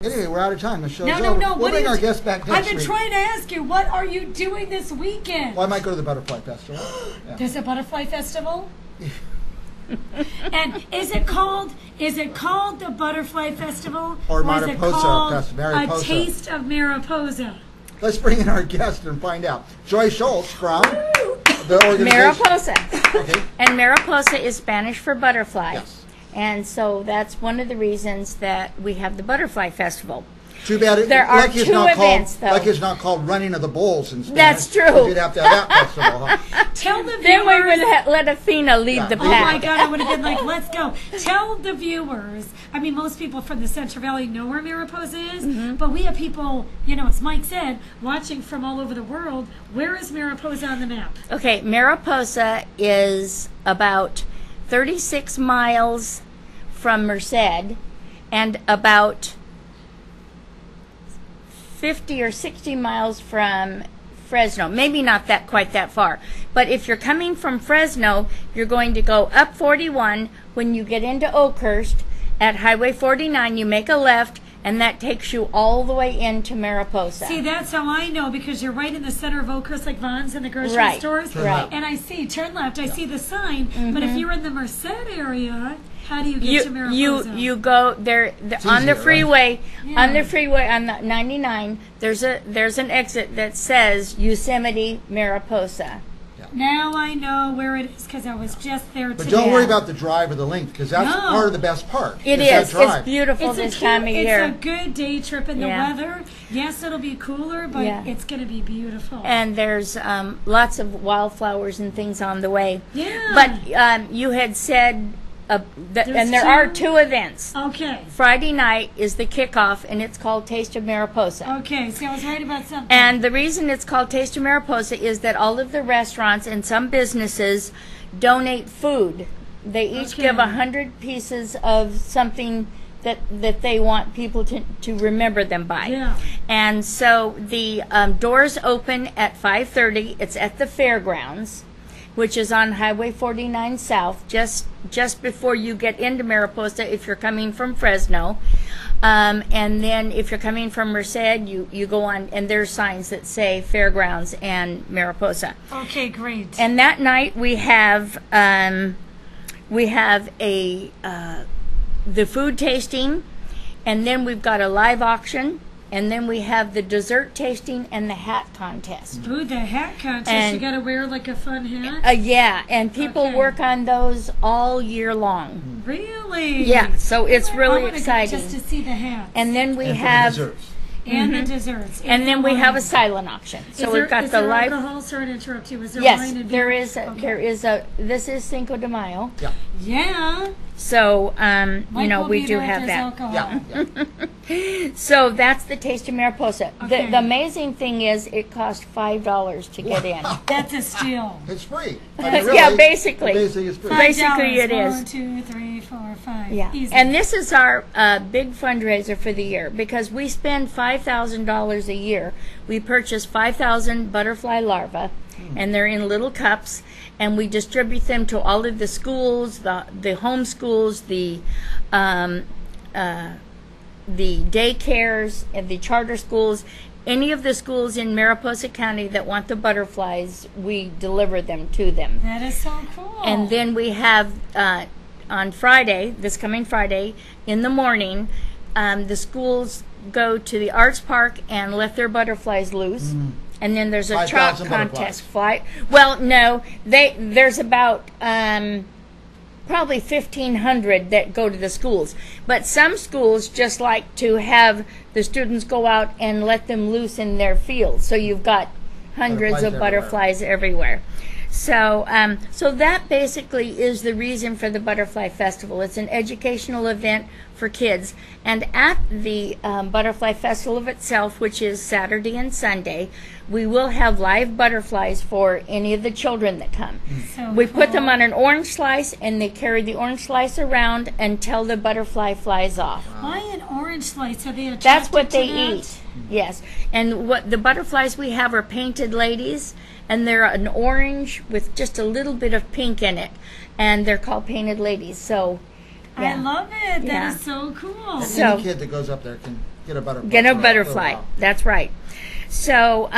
Anyway, we're out of time. The show's No. over. We'll bring our guest back next week. I've been trying to ask you, what are you doing this weekend? Well, I might go to the Butterfly Festival. Yeah. There's a Butterfly Festival? And is it called the Butterfly Festival? Or Mariposa is it called Festival? Mariposa. A Taste of Mariposa? Let's bring in our guest and find out. Joy Shultz from the organization. Mariposa. Okay. And Mariposa is Spanish for butterfly. Yes. And so that's one of the reasons that we have the Butterfly Festival. Too bad There are two events, though. Like it's not called Running of the Bulls in Spanish. That's true. You'd have to have that festival, huh? Tell the viewers. Then we would let Athena lead the Oh my pack. God, I would have been like, let's go. Tell the viewers. I mean, most people from the Central Valley know where Mariposa is, but we have people, as Mike said, watching from all over the world. Where is Mariposa on the map? Okay, Mariposa is about 36 miles from Merced and about 50 or 60 miles from Fresno. Maybe not quite that far. But if you're coming from Fresno, you're going to go up 41. When you get into Oakhurst at Highway 49, you make a left, and that takes you all the way into Mariposa. See, that's how I know, because you're right in the center of Oakhurst, like Vons and the grocery stores. Right. And I see, turn left, I see the sign. But if you're in the Merced area, how do you get to Mariposa? You go there on the freeway. Right? On the freeway on the 99. There's an exit that says Yosemite Mariposa. Now I know where it is, because I was just there today. But don't worry about the drive or the length, because that's part of the best part. It is. It's beautiful this time of year. It's a good day trip in the weather. Yes, it'll be cooler, but it's going to be beautiful. And there's lots of wildflowers and things on the way. Yeah. But you had said, there are two events. Okay. Friday night is the kickoff, and it's called Taste of Mariposa. Okay, see, I was right about something. And the reason it's called Taste of Mariposa is that all of the restaurants and some businesses donate food. They each give 100 pieces of something that they want people to remember them by. Yeah. And so the doors open at 5:30. It's at the fairgrounds, which is on Highway 49 South, just before you get into Mariposa if you're coming from Fresno. And then if you're coming from Merced, you go on, and there's signs that say Fairgrounds and Mariposa. Okay, great. And that night we have the food tasting, and then we've got a live auction. And then we have the dessert tasting and the hat contest. Ooh, the hat contest. And you got to wear like a fun hat? Yeah, and people work on those all year long. Really? Yeah, so it's really I exciting. Go just to see the hats. And then we And have... for the desserts. And the desserts. And then we have a silent auction. So we've got the live... alcohol? Sorry to interrupt you. Was there Yes, wine and there beer? is. There is a... This is Cinco de Mayo. Yeah. Yeah. So, Mike will we be do there if have there's that. alcohol. Yeah. So that's the Taste of Mariposa. Okay. The amazing thing is it costs $5 to get in. That's a steal. It's free. Yeah, basically. Basically, it's free. Basically, it is. 1, 2, 3, 4, 5. Yeah, Easy. and this is our big fundraiser for the year, because we spend $5,000 a year. We purchase 5,000 butterfly larvae, and they're in little cups, and we distribute them to all of the schools, the home schools, the daycares, and the charter schools. Any of the schools in Mariposa County that want the butterflies, we deliver them to them. That is so cool. And then we have, on Friday, this coming Friday, in the morning, the schools go to the arts park and let their butterflies loose. And then there's a chalk 5,000 contest. Well, no, there's about probably 1,500 that go to the schools. But some schools just like to have the students go out and let them loose in their fields. So you've got hundreds of butterflies everywhere. So, so that basically is the reason for the Butterfly Festival. It's an educational event for kids. And at the Butterfly Festival itself, which is Saturday and Sunday, we will have live butterflies for any of the children that come. So We put them on an orange slice, and they carry the orange slice around until the butterfly flies off. Why an orange slice? Are they attracted That's what to they that? eat. Yes. And what the butterflies we have are painted ladies, and they're an orange with just a little bit of pink in it, and they're called painted ladies. So, I love it. Yeah. That is so cool. So- Any kid that goes up there can get a butterfly. Get a for butterfly. while. That's right. So,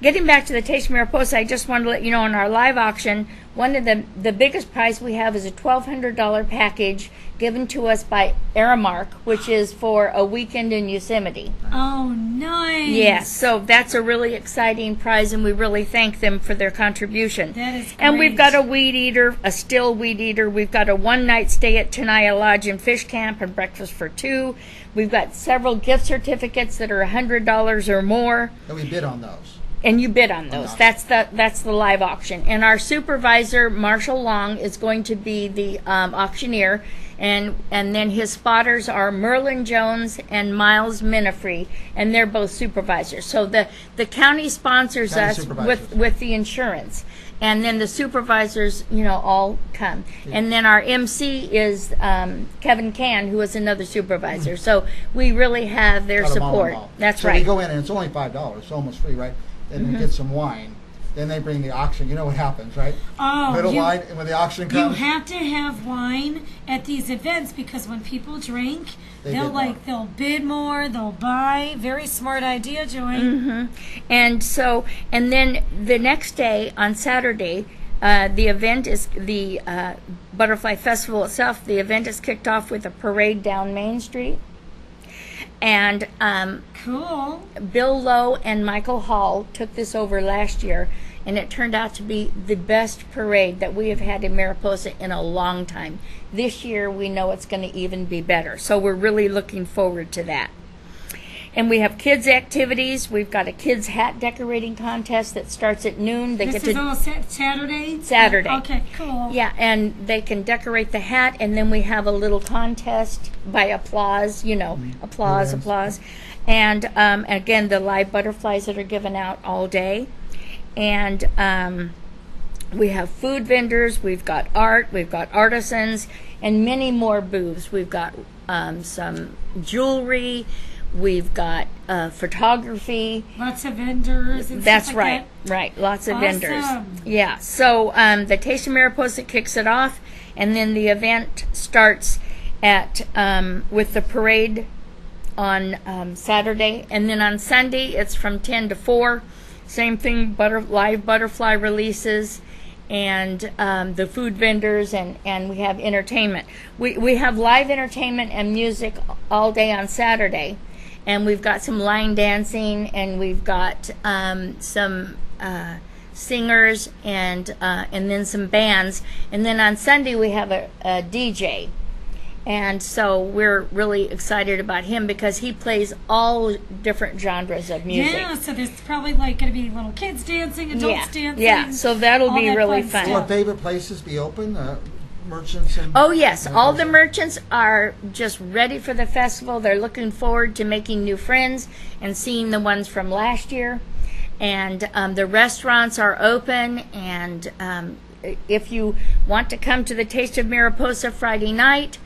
getting back to the Taste of Mariposa, I just wanted to let you know in our live auction, one of the biggest prize we have is a $1,200 package given to us by Aramark, which is for a weekend in Yosemite. Oh, nice. Yes, so that's a really exciting prize, and we really thank them for their contribution. That is great. And we've got a weed eater, a still weed eater. We've got a one-night stay at Tenaya Lodge and Fish Camp and breakfast for 2. We've got several gift certificates that are $100 or more. And we bid on those. And you bid on those. That's the live auction. And our supervisor, Marshall Long, is going to be the auctioneer, and then his spotters are Merlin Jones and Miles Minifree, and they're both supervisors. So the county sponsors us with the insurance, and then the supervisors, all come. And then our MC is Kevin Can, who is another supervisor. So we really have their Got 'em all support. involved. That's so right. we go in and it's only $5, it's almost free, right? And we get some wine. Then they bring the auction. You know what happens, right? Oh, Little wine, and when the auction You comes, have to have wine at these events because when people drink, they'll bid more, they'll buy. Very smart idea, Joy. And then the next day on Saturday, the event is the Butterfly Festival itself. The event is kicked off with a parade down Main Street. And Cool. Bill Lowe and Michael Hall took this over last year, and it turned out to be the best parade that we have had in Mariposa in a long time. This year, we know it's going to even be better. So we're really looking forward to that. And we have kids' activities. We've got a kids' hat decorating contest that starts at noon. This is all Saturday? Saturday. Okay, cool. Yeah, and they can decorate the hat, and then we have a little contest by applause, applause. And again, the live butterflies that are given out all day. And we have food vendors, we've got art, we've got artisans, and many more booths. We've got some jewelry. We've got photography. Lots of vendors. And That's stuff like right, right. Lots of Awesome. vendors. Yeah. So the Taste of Mariposa kicks it off, and then the event starts at with the parade on Saturday, and then on Sunday it's from 10 to 4. Same thing. Live butterfly releases. And the food vendors, and we have entertainment. We have live entertainment and music all day on Saturday, and we've got some line dancing, and we've got some singers, and then some bands, and then on Sunday we have a DJ. And so we're really excited about him because he plays all different genres of music. Yeah, so there's probably going to be little kids dancing, adults dancing. Yeah, so that'll be really fun. Will our favorite places be open? Merchants and... Oh, yes. All the merchants are just ready for the festival. They're looking forward to making new friends and seeing the ones from last year. And the restaurants are open. And if you want to come to the Taste of Mariposa Friday night,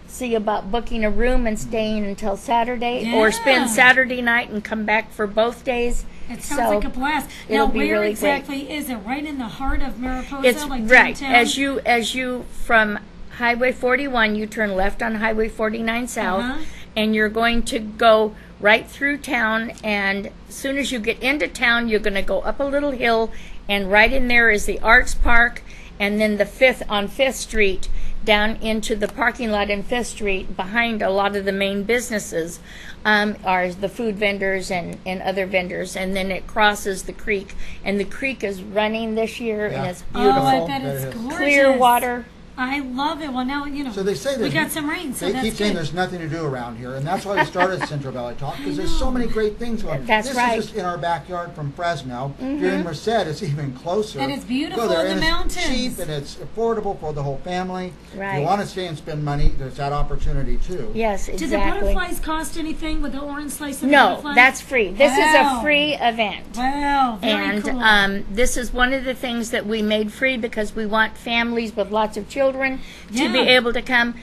see about booking a room and staying until Saturday, or spend Saturday night and come back for both days. It sounds like a blast. Now, where exactly is it? Right in the heart of Mariposa, it's like right downtown? as you from Highway 41, you turn left on Highway 49 South, and you're going to go right through town. And as soon as you get into town, you're going to go up a little hill, and right in there is the Arts Park, and then on 5th Street. Down into the parking lot in 5th Street, behind a lot of the main businesses, are the food vendors and other vendors. And then it crosses the creek. And the creek is running this year, and it's beautiful. Oh, I bet it's gorgeous. Clear water. I love it. Well, now, So they say we got some rain, so they that's keep saying good. there's nothing to do around here, and that's why we started Central Valley Talk, because there's so many great things going on. That's right. This is just in our backyard from Fresno. If you're in Merced, it's even closer. And it's beautiful Go there, in and the mountains. It's cheap, and it's affordable for the whole family. Right. If you want to stay and spend money, there's that opportunity, too. Yes, exactly. Do the butterflies cost anything with the orange slice of No, butterfly? that's free. This is a free event. Wow, very cool. This is one of the things that we made free because we want families with lots of children to be able to come.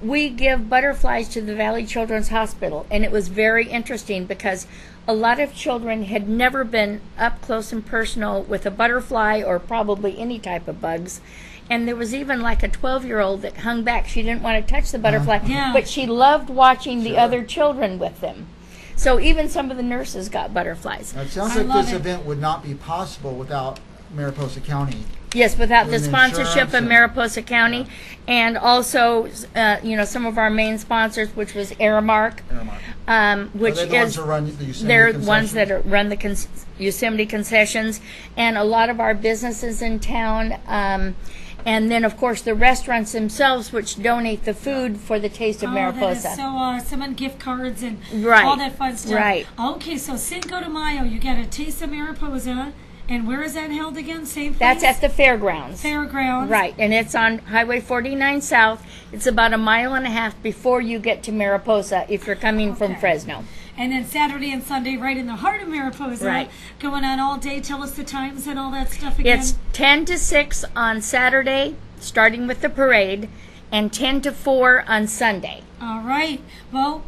We give butterflies to the Valley Children's Hospital, and it was very interesting because a lot of children had never been up close and personal with a butterfly or probably any type of bugs. And there was even like a 12-year-old that hung back. She didn't want to touch the butterfly, but she loved watching the other children with them. So even some of the nurses got butterflies. Now, it sounds I like love this it. event would not be possible without Mariposa County. Yes, without the With sponsorship insurance of and- Mariposa County, and also, some of our main sponsors, which was Aramark, which Are they the ones is that run the Yosemite they're the ones concessions? that run the Yosemite concessions, and a lot of our businesses in town, and then of course the restaurants themselves, which donate the food for the Taste of Mariposa. That is so awesome, and gift cards and Right. all that fun stuff. Right. Okay, so Cinco de Mayo, you get a Taste of Mariposa, and where is that held again? Same place? That's at the fairgrounds. Fairgrounds. Right, and it's on Highway 49 South. It's about 1.5 miles before you get to Mariposa if you're coming from Okay. Fresno. And then Saturday and Sunday, right in the heart of Mariposa. Right. Going on all day. Tell us the times and all that stuff again. It's 10 to 6 on Saturday, starting with the parade, and 10 to 4 on Sunday. All right. Well,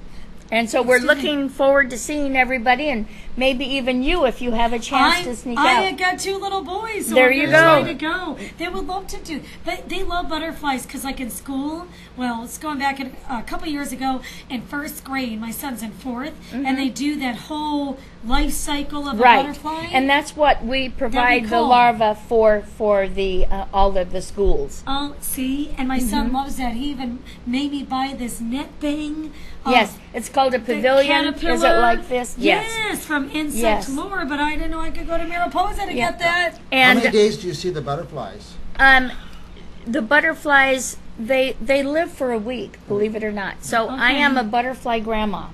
And so we're Let's do it. looking forward to seeing everybody, and maybe even you if you have a chance to sneak I out. got 2 little boys, so There I'm you gonna go. try to go. They would love to do. They love butterflies because, like in school, well, it's going back a couple years ago in first grade. My son's in 4th, and they do that whole life cycle of a Right, butterfly. and that's what we provide the cool. larva for the all of the schools. Oh, see, and my son loves that. He even made me buy this net thing. Yes, it's called a the pavilion. Is it caterpillar. like this? Yes, from Insect Yes. Lore, but I didn't know I could go to Mariposa to Yeah. get that. How And many days do you see the butterflies? the butterflies, they live for a week, believe it or not. So I Okay. am a butterfly grandma.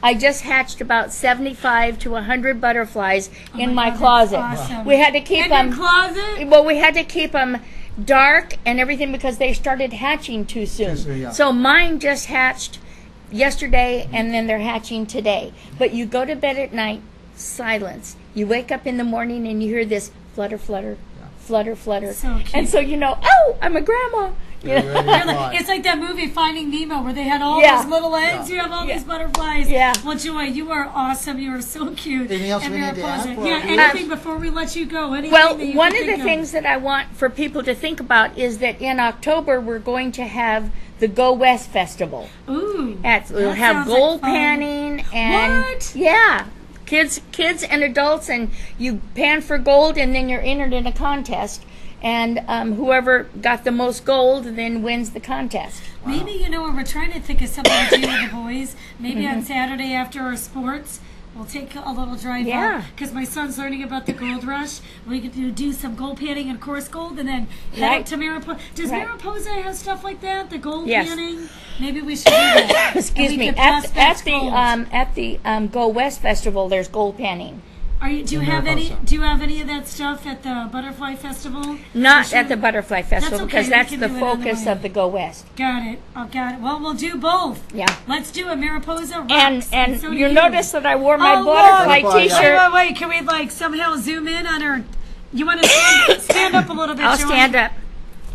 I just hatched about 75 to 100 butterflies in my my God, closet. that's awesome. We had to keep In them. your closet? Well, we had to keep them dark and everything because they started hatching too soon. Too soon, yeah. So mine just hatched yesterday, and then they're hatching today. But you go to bed at night, silence. You wake up in the morning and you hear this flutter, flutter, flutter, flutter. So cute. And so you know, oh, I'm a grandma. You They're know? ready to You're fly. like, it's like that movie Finding Nemo where they had all Yeah. those little eggs. Yeah. You have all Yeah. these butterflies. Yeah. Well, Joy, you are awesome. You are so cute. Anything else And we need to Mariposa. add for Yeah, our anything before we let you go? Anything Well, that you one can of the think things that I want for people to think about is that in October we're going to have the Go West Festival. Ooh. We'll That have sounds gold like fun. panning and What? yeah, kids and adults, and you pan for gold, and then you're entered in a contest, and whoever got the most gold then wins the contest. Maybe, we're trying to think of something to do with the boys. Maybe on Saturday after our sports, we'll take a little drive Yeah. because my son's learning about the gold rush. We could do some gold panning and course gold, and then head Right. up to Mariposa. Does Right. Mariposa have stuff like that? The gold Yes. panning? Maybe we should do that. Excuse And we me. could pass back gold. At the Go West Festival, there's gold panning. Do you in have any? Mariposa. Do you have any of that stuff at the Butterfly Festival? Not For sure. at the Butterfly Festival okay, because we that's can the do it on the focus way. of the Go West. Got it. Oh, got it. Well, we'll do both. Yeah. Let's do a Mariposa rocks. And so do you you. notice that I wore my Oh, butterfly look. T-shirt. Wait. Can we somehow zoom in on her? You want to stand up a little bit? I'll Joy? stand up.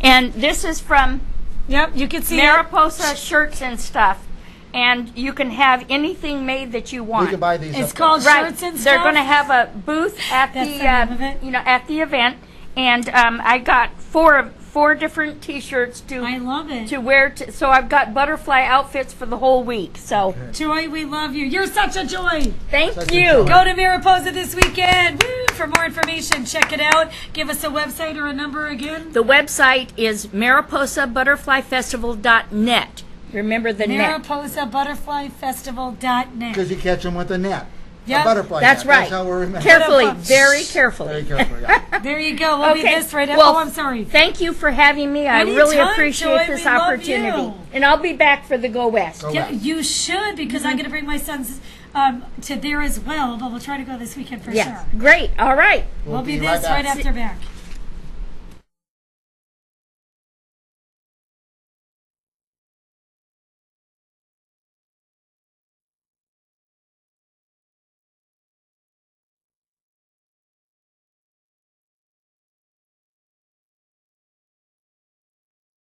And this is from Yep, you can see it. Mariposa shirts and stuff. And you can have anything made that you want. We can buy these. It's up called there. shirts and They're stuff. going to have a booth at That's the name of it? at the event, and I got four different T-shirts I love it. to wear. So I've got butterfly outfits for the whole week. So Joy, we love you. You're such a joy. thank Such a you. joy. Go to Mariposa this weekend. Woo! For more information, check it out. Give us a website or a number again. The website is MariposaButterflyFestival.net. Remember the net. MariposaButterflyFestival.net. Because you catch them with a net. Yep. A butterfly That's net. right. That's how we remember. Carefully, Butterfly. very carefully. Very careful, yeah. There you go. We'll be this right up. Well, Oh, I'm sorry. Thank you for having me. I Anytime, really appreciate Joy. this We love opportunity. you. And I'll be back for the Go West. Go Yeah, West. you should, because I'm going to bring my sons to there as well, but we'll try to go this weekend for Yes. sure. Great. All right. We'll be right this back. right after back.